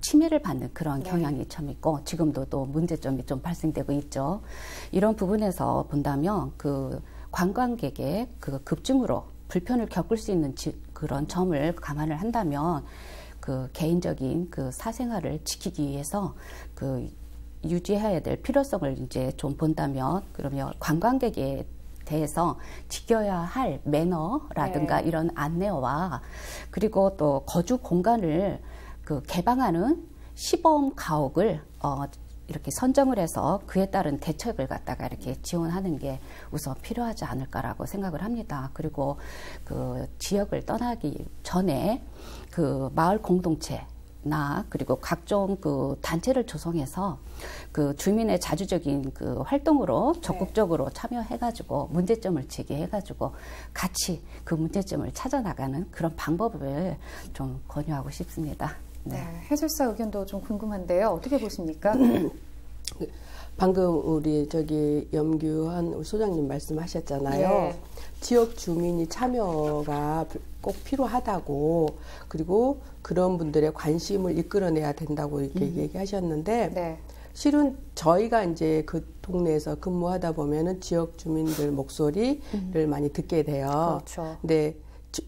Speaker 23: 침해를 받는 그런 경향이 참 있고 지금도 또 문제점이 좀 발생되고 있죠. 이런 부분에서 본다면 그 관광객의 그 급증으로 불편을 겪을 수 있는 그런 점을 감안을 한다면 그 개인적인 그 사생활을 지키기 위해서 그 유지해야 될 필요성을 이제 좀 본다면 그러면 관광객에 대해서 지켜야 할 매너라든가 이런 안내와 그리고 또 거주 공간을 그 개방하는 시범 가옥을 이렇게 선정을 해서 그에 따른 대책을 갖다가 이렇게 지원하는 게 우선 필요하지 않을까라고 생각을 합니다. 그리고 그 지역을 떠나기 전에 그 마을 공동체나 그리고 각종 그 단체를 조성해서 그 주민의 자주적인 그 활동으로 적극적으로 참여해가지고 문제점을 제기해가지고 같이 그 문제점을 찾아나가는 그런 방법을 좀 권유하고 싶습니다.
Speaker 22: 네, 해설사 의견도 좀 궁금한데요. 어떻게 보십니까?
Speaker 24: 방금 우리 염규환 소장님 말씀하셨잖아요. 지역 주민이 참여가 꼭 필요하다고 그리고 그런 분들의 관심을 이끌어내야 된다고 이렇게 얘기하셨는데 실은 저희가 이제 그 동네에서 근무하다 보면은 지역 주민들 목소리를 많이 듣게 돼요.
Speaker 22: 그렇죠.
Speaker 24: 근데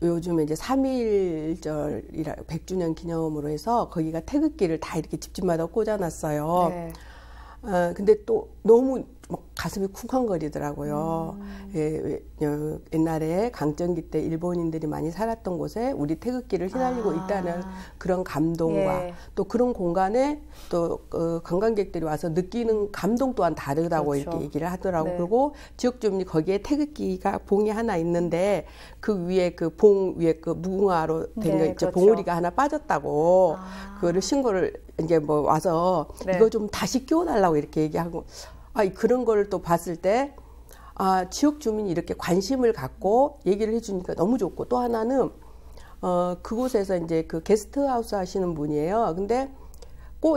Speaker 24: 요즘에 이제 3.1절 100주년 기념으로 해서 거기가 태극기를 다 이렇게 집집마다 꽂아놨어요. 근데 또 너무 막 가슴이 쿵쾅거리더라고요. 옛날에 강점기 때 일본인들이 많이 살았던 곳에 우리 태극기를 휘날리고 있다는 그런 감동과 또 그런 공간에 또 관광객들이 와서 느끼는 감동 또한 다르다고 이렇게 얘기를 하더라고요. 그리고 지역 주민이 거기에 태극기가 봉이 하나 있는데 그 위에 그 봉 위에 그 무궁화로 된 거 봉우리가 하나 빠졌다고 그거를 신고를 이제 와서 이거 좀 다시 끼워달라고 이렇게 얘기하고 그런 거를 또 봤을 때 지역 주민이 이렇게 관심을 갖고 얘기를 해주니까 너무 좋고 또 하나는 그곳에서 이제 그 게스트하우스 하시는 분이에요. 근데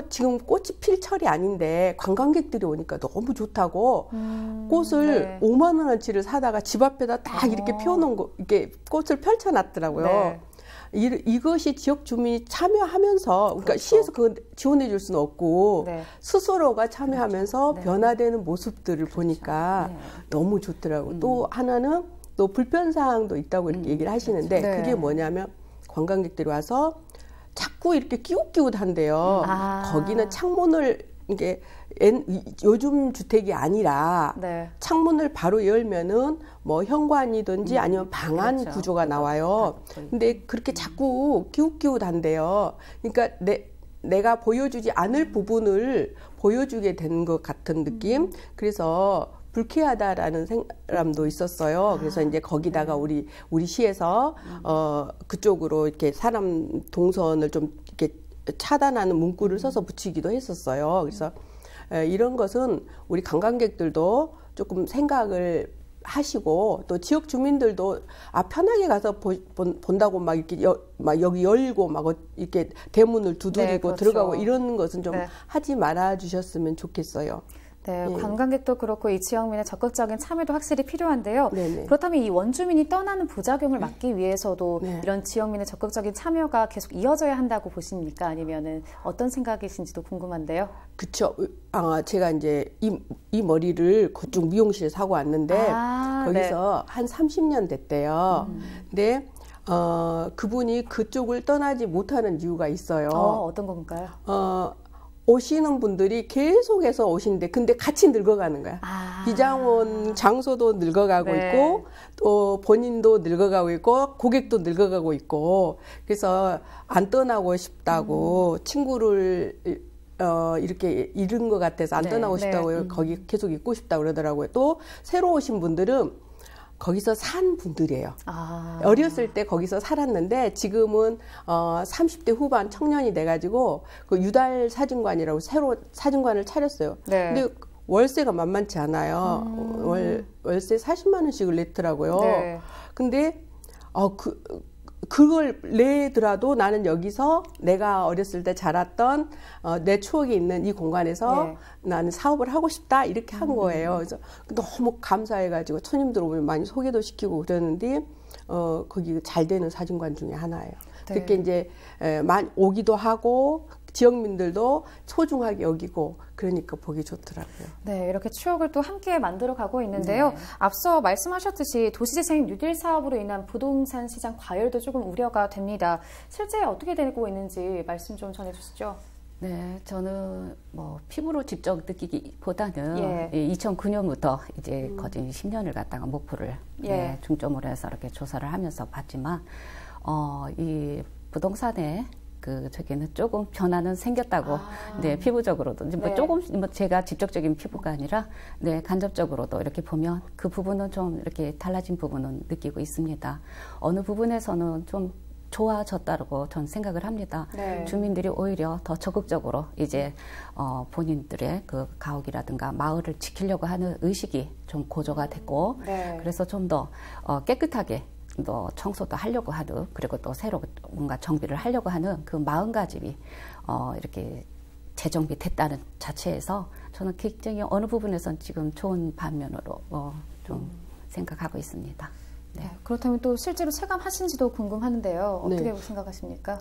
Speaker 24: 지금 꽃이 필 철이 아닌데 관광객들이 오니까 너무 좋다고 꽃을 5만 원어치를 사다가 집 앞에다 딱 이렇게 피워놓은 거 이렇게 꽃을 펼쳐놨더라고요. 이것이 지역 주민이 참여하면서 그러니까 시에서 그거 지원해 줄 수는 없고 스스로가 참여하면서 변화되는 모습들을 보니까 너무 좋더라고요. 또 하나는 또 불편사항도 있다고 이렇게 얘기를 하시는데 그게 뭐냐면 관광객들이 와서 자꾸 이렇게 끼웃끼웃한대요. 거기는 창문을 이게 요즘 주택이 아니라 창문을 바로 열면은 뭐 현관이든지 아니면 방안 구조가 나와요. 근데 그렇게 자꾸 기웃기웃한대요. 그러니까 내가 보여주지 않을 부분을 보여주게 된 것 같은 느낌. 그래서 불쾌하다라는 사람도 있었어요. 그래서 이제 거기다가 우리 시에서 그쪽으로 이렇게 사람 동선을 좀 이렇게 차단하는 문구를 써서 붙이기도 했었어요. 그래서 이런 것은 우리 관광객들도 조금 생각을 하시고 또 지역 주민들도 편하게 가서 본다고 막 이렇게 여기 열고 막 이렇게 대문을 두드리고 들어가고 이런 것은 좀 하지 말아 주셨으면 좋겠어요.
Speaker 22: 네,
Speaker 24: 예.
Speaker 22: 관광객도 그렇고 이 지역민의 적극적인 참여도 확실히 필요한데요.
Speaker 24: 네네.
Speaker 22: 그렇다면 이 원주민이 떠나는 부작용을 막기 위해서도
Speaker 24: 네.
Speaker 22: 이런 지역민의 적극적인 참여가 계속 이어져야 한다고 보십니까? 아니면은 어떤 생각이신지도 궁금한데요.
Speaker 24: 그쵸. 제가 이제 이 머리를 그쪽 미용실에서 하고 왔는데 거기서 한 30년 됐대요. 근데 그분이 그쪽을 떠나지 못하는 이유가 있어요.
Speaker 22: 어떤 건가요?
Speaker 24: 오시는 분들이 계속해서 오시는데 근데 같이 늙어가는 거야. 비장원 장소도 늙어가고
Speaker 22: 네.
Speaker 24: 있고 또 본인도 늙어가고 있고 고객도 늙어가고 있고 그래서 안 떠나고 싶다고 친구를 이렇게 잃은 것 같아서 안
Speaker 22: 네.
Speaker 24: 떠나고 싶다고
Speaker 22: 네.
Speaker 24: 거기 계속 있고 싶다고 그러더라고요. 또 새로 오신 분들은 거기서 산 분들이에요. 어렸을 때 거기서 살았는데 지금은 30대 후반 청년이 돼가지고 그 유달 사진관이라고 새로 사진관을 차렸어요.
Speaker 22: 네.
Speaker 24: 근데 월세가 만만치 않아요. 월세 40만 원씩을 냈더라고요.
Speaker 22: 네.
Speaker 24: 근데 그걸 내더라도 나는 여기서 내가 어렸을 때 자랐던 내 추억이 있는 이 공간에서
Speaker 22: 네.
Speaker 24: 나는 사업을 하고 싶다 이렇게 한 거예요. 그래서 너무 감사해가지고 손님들 오면 많이 소개도 시키고 그러는데 거기 잘 되는 사진관 중에 하나예요.
Speaker 22: 네.
Speaker 24: 그렇게 이제 많이 오기도 하고 지역민들도 소중하게 여기고 그러니까 보기 좋더라고요.
Speaker 22: 네, 이렇게 추억을 또 함께 만들어가고 있는데요.
Speaker 24: 네.
Speaker 22: 앞서 말씀하셨듯이 도시재생 뉴딜 사업으로 인한 부동산 시장 과열도 조금 우려가 됩니다. 실제 어떻게 되고 있는지 말씀 좀 전해주시죠.
Speaker 23: 네, 저는 뭐 피부로 직접 느끼기보다는
Speaker 22: 예.
Speaker 23: 2009년부터 이제 거진 10년을 갖다가 목포를
Speaker 22: 예.
Speaker 23: 중점으로 해서 이렇게 조사를 하면서 봤지만 이 부동산에 저기는 조금 변화는 생겼다고, 네, 피부적으로도. 뭐
Speaker 22: 네.
Speaker 23: 조금, 제가 직접적인 피부가 아니라, 네, 간접적으로도 이렇게 보면 그 부분은 좀 이렇게 달라진 부분은 느끼고 있습니다. 어느 부분에서는 좀 좋아졌다고 저는 생각을 합니다.
Speaker 22: 네.
Speaker 23: 주민들이 오히려 더 적극적으로 이제 본인들의 그 가옥이라든가 마을을 지키려고 하는 의식이 좀 고조가 됐고,
Speaker 22: 네.
Speaker 23: 그래서 좀 더 깨끗하게 또 청소도 하려고 하는, 그리고 또 새로 뭔가 정비를 하려고 하는 그 마음가짐이 이렇게 재정비 됐다는 자체에서 저는 굉장히 어느 부분에선 지금 좋은 반면으로 좀 생각하고 있습니다. 네.
Speaker 22: 그렇다면 또 실제로 체감하신지도 궁금한데요. 어떻게
Speaker 24: 네.
Speaker 22: 생각하십니까?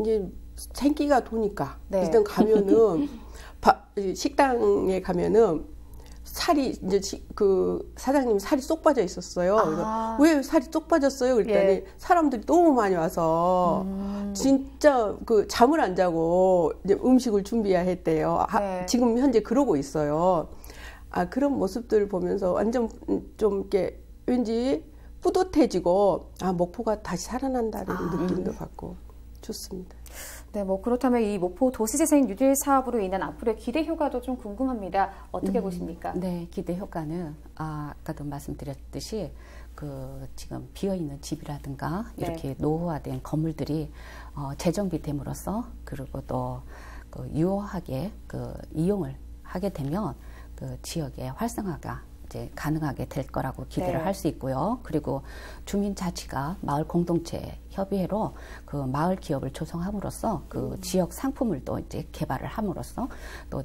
Speaker 24: 이제 생기가 도니까
Speaker 22: 네.
Speaker 24: 일단 가면은 식당에 가면은 살이 이제 그 사장님 살이 쏙 빠져 있었어요. 그래서 왜 살이 쏙 빠졌어요? 그랬더니
Speaker 22: 예.
Speaker 24: 사람들이 너무 많이 와서 진짜 그 잠을 안 자고 이제 음식을 준비해야 했대요.
Speaker 22: 네.
Speaker 24: 지금 현재 그러고 있어요. 그런 모습들 보면서 완전 좀 이렇게 왠지 뿌듯해지고 목포가 다시 살아난다는 느낌도 받고 좋습니다.
Speaker 22: 네, 뭐 그렇다면 이 목포 도시재생 뉴딜 사업으로 인한 앞으로의 기대 효과도 좀 궁금합니다. 어떻게 보십니까?
Speaker 23: 네, 기대 효과는 아까도 말씀드렸듯이 지금 비어 있는 집이라든가
Speaker 22: 네.
Speaker 23: 이렇게 노후화된 건물들이 재정비됨으로써, 그리고 또 유효하게 이용을 하게 되면 그 지역의 활성화가 이제 가능하게 될 거라고 기대를
Speaker 22: 네.
Speaker 23: 할 수 있고요. 그리고 주민 자치가 마을 공동체 협의회로 그 마을 기업을 조성함으로써 그 지역 상품을 또 이제 개발을 함으로써 또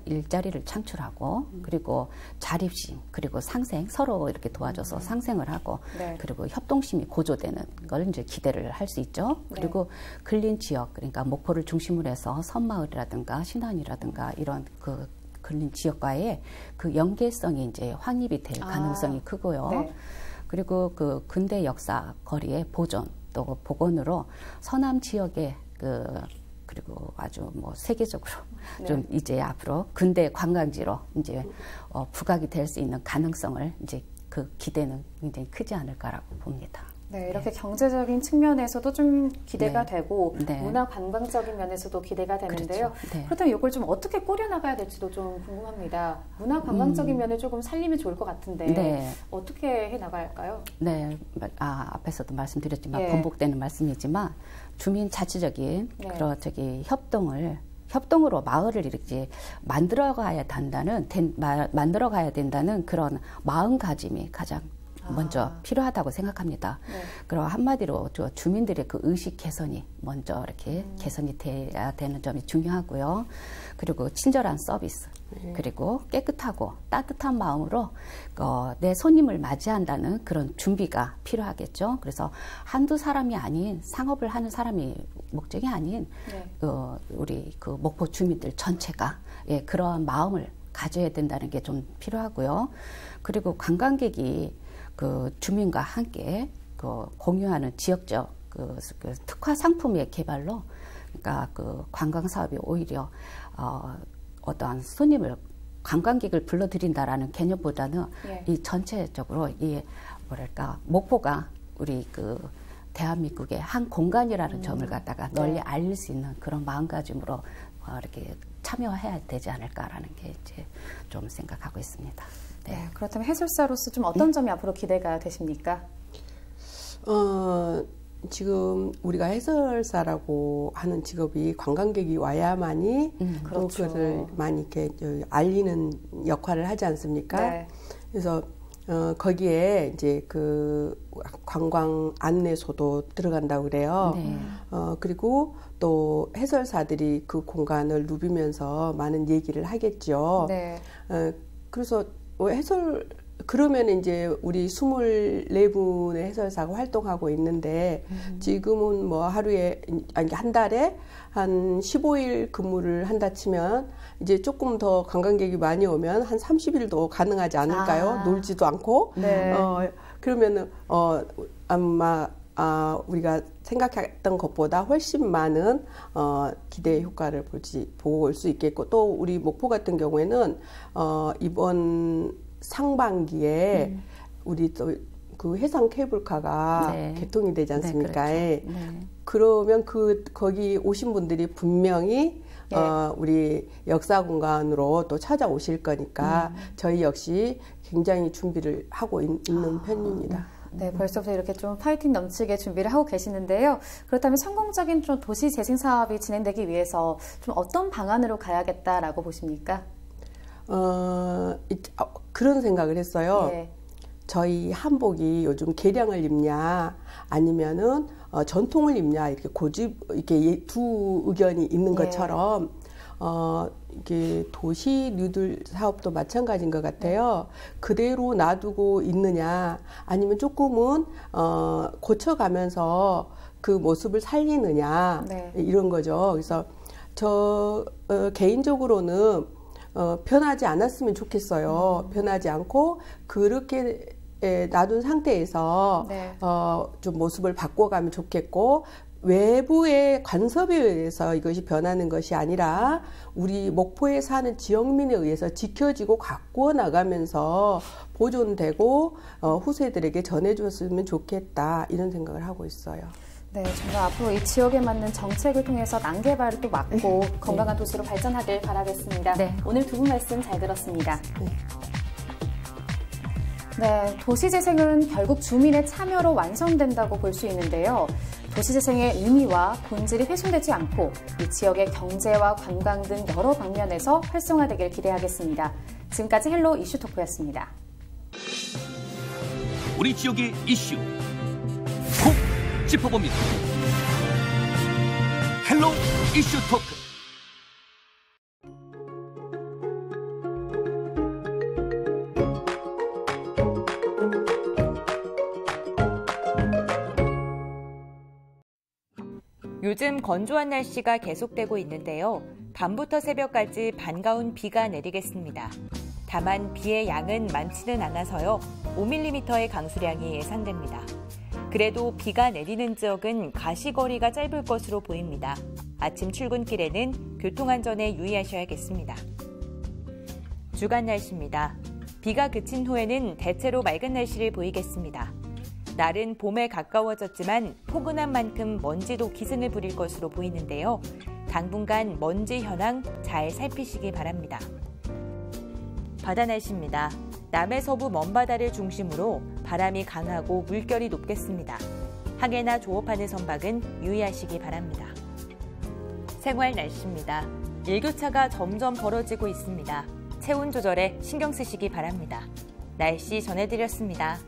Speaker 23: 일자리를 창출하고, 그리고 자립심, 그리고 상생, 서로 이렇게 도와줘서 상생을 하고,
Speaker 22: 네.
Speaker 23: 그리고 협동심이 고조되는 걸 이제 기대를 할 수 있죠. 그리고 근린 지역, 그러니까 목포를 중심으로 해서 섬마을이라든가 신안이라든가 이런 근린 지역과의 그 연계성이 이제 확립이 될 가능성이 크고요.
Speaker 22: 네.
Speaker 23: 그리고 그 근대 역사 거리의 보존 또 복원으로 서남 지역의 그리고 아주 뭐 세계적으로
Speaker 22: 네.
Speaker 23: 좀 이제 앞으로 근대 관광지로 이제 부각이 될 수 있는 가능성을 이제 그 기대는 굉장히 크지 않을까라고 봅니다.
Speaker 22: 네, 이렇게 경제적인 측면에서도 좀 기대가
Speaker 23: 네.
Speaker 22: 되고
Speaker 23: 네.
Speaker 22: 문화 관광적인 면에서도 기대가 되는데요.
Speaker 23: 그렇죠. 네.
Speaker 22: 그렇다면 이걸 좀 어떻게 꾸려나가야 될지도 좀 궁금합니다. 문화 관광적인 면을 조금 살리면 좋을 것 같은데
Speaker 23: 네.
Speaker 22: 어떻게 해나가야 할까요?
Speaker 23: 네, 앞에서도 말씀드렸지만
Speaker 22: 예.
Speaker 23: 반복되는 말씀이지만 주민 자치적인
Speaker 22: 네.
Speaker 23: 그런 협동으로 마을을 이렇게 만들어가야 된다는 그런 마음가짐이 가장 먼저 필요하다고 생각합니다.
Speaker 22: 네.
Speaker 23: 그리고 한마디로 주민들의 그 의식 개선이 먼저 이렇게 개선이 돼야 되는 점이 중요하고요. 그리고 친절한 서비스, 그리고 깨끗하고 따뜻한 마음으로 내 손님을 맞이한다는 그런 준비가 필요하겠죠. 그래서 한두 사람이 아닌 상업을 하는 사람이 목적이 아닌 우리 그 목포 주민들 전체가 그러한 마음을 가져야 된다는 게 좀 필요하고요. 그리고 관광객이 그 주민과 함께 그 공유하는 지역적 그 특화 상품의 개발로, 그러니까 그 관광 사업이 오히려 어떠한 손님을 관광객을 불러들인다라는 개념보다는 이 전체적으로 이 뭐랄까 목포가 우리 그 대한민국의 한 공간이라는 점을 갖다가 널리 알릴 수 있는 그런 마음가짐으로 이렇게 참여해야 되지 않을까라는 게 이제 좀 생각하고 있습니다.
Speaker 22: 네, 그렇다면 해설사로서 좀 어떤 점이 앞으로 기대가 되십니까?
Speaker 24: 지금 우리가 해설사라고 하는 직업이 관광객이 와야만이 또 그를 많이 이렇게 알리는 역할을 하지 않습니까? 네. 그래서 거기에 이제 그 관광 안내소도 들어간다고 그래요. 네. 그리고 또 해설사들이 그 공간을 누비면서 많은 얘기를 하겠죠. 네. 그래서 그러면 이제 우리 24분의 해설사가 활동하고 있는데 지금은 뭐 하루에, 아니 한 달에 한 15일 근무를 한다 치면 이제 조금 더 관광객이 많이 오면 한 30일도 가능하지 않을까요? 놀지도 않고. 네. 그러면은 아마 우리가 생각했던 것보다 훨씬 많은 기대 효과를 볼 수 있겠고, 또 우리 목포 같은 경우에는 이번 상반기에 우리 또 그 해상 케이블카가 개통이 되지 않습니까? 네, 그렇죠. 그러면 거기 오신 분들이 분명히 우리 역사공간으로 또 찾아오실 거니까 저희 역시 굉장히 준비를 하고 있는 편입니다.
Speaker 22: 네, 벌써부터 이렇게 좀 파이팅 넘치게 준비를 하고 계시는데요. 그렇다면 성공적인 좀 도시 재생 사업이 진행되기 위해서 좀 어떤 방안으로 가야겠다라고 보십니까?
Speaker 24: 그런 생각을 했어요. 네. 저희 한복이 요즘 개량을 입냐 아니면은 전통을 입냐, 이렇게 이렇게 두 의견이 있는 것처럼 이게 도시 뉴딜 사업도 마찬가지인 것 같아요. 그대로 놔두고 있느냐 아니면 조금은 고쳐가면서 그 모습을 살리느냐, 이런 거죠. 그래서 저 개인적으로는 변하지 않았으면 좋겠어요. 변하지 않고 그렇게 놔둔 상태에서 좀 모습을 바꿔가면 좋겠고, 외부의 간섭에 의해서 이것이 변하는 것이 아니라 우리 목포에 사는 지역민에 의해서 지켜지고 가꾸어 나가면서 보존되고 후세들에게 전해줬으면 좋겠다, 이런 생각을 하고 있어요.
Speaker 22: 네, 정말 앞으로 이 지역에 맞는 정책을 통해서 난개발을 또 막고 건강한 도시로 발전하길 바라겠습니다. 네. 오늘 두 분 말씀 잘 들었습니다. 네, 도시재생은 결국 주민의 참여로 완성된다고 볼 수 있는데요. 도시재생의 의미와 본질이 훼손되지 않고 이 지역의 경제와 관광 등 여러 방면에서 활성화되길 기대하겠습니다. 지금까지 헬로 이슈토크였습니다.
Speaker 5: 우리 지역의 이슈 콕 짚어봅니다. 헬로 이슈토크.
Speaker 2: 요즘 건조한 날씨가 계속되고 있는데요. 밤부터 새벽까지 반가운 비가 내리겠습니다. 다만 비의 양은 많지는 않아서요. 5mm의 강수량이 예상됩니다. 그래도 비가 내리는 지역은 가시거리가 짧을 것으로 보입니다. 아침 출근길에는 교통안전에 유의하셔야겠습니다. 주간 날씨입니다. 비가 그친 후에는 대체로 맑은 날씨를 보이겠습니다. 날은 봄에 가까워졌지만 포근한 만큼 먼지도 기승을 부릴 것으로 보이는데요. 당분간 먼지 현황 잘 살피시기 바랍니다. 바다 날씨입니다. 남해서부 먼바다를 중심으로 바람이 강하고 물결이 높겠습니다. 항해나 조업하는 선박은 유의하시기 바랍니다. 생활 날씨입니다. 일교차가 점점 벌어지고 있습니다. 체온 조절에 신경 쓰시기 바랍니다. 날씨 전해드렸습니다.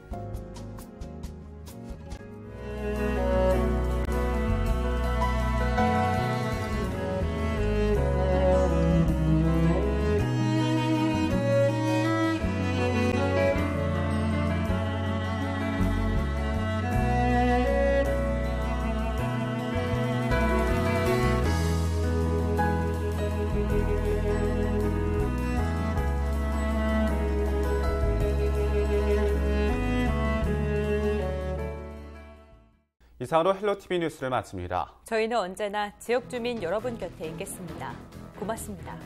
Speaker 1: 이상으로 헬로티비 뉴스를 마칩니다.
Speaker 2: 저희는 언제나 지역 주민 여러분 곁에 있겠습니다. 고맙습니다.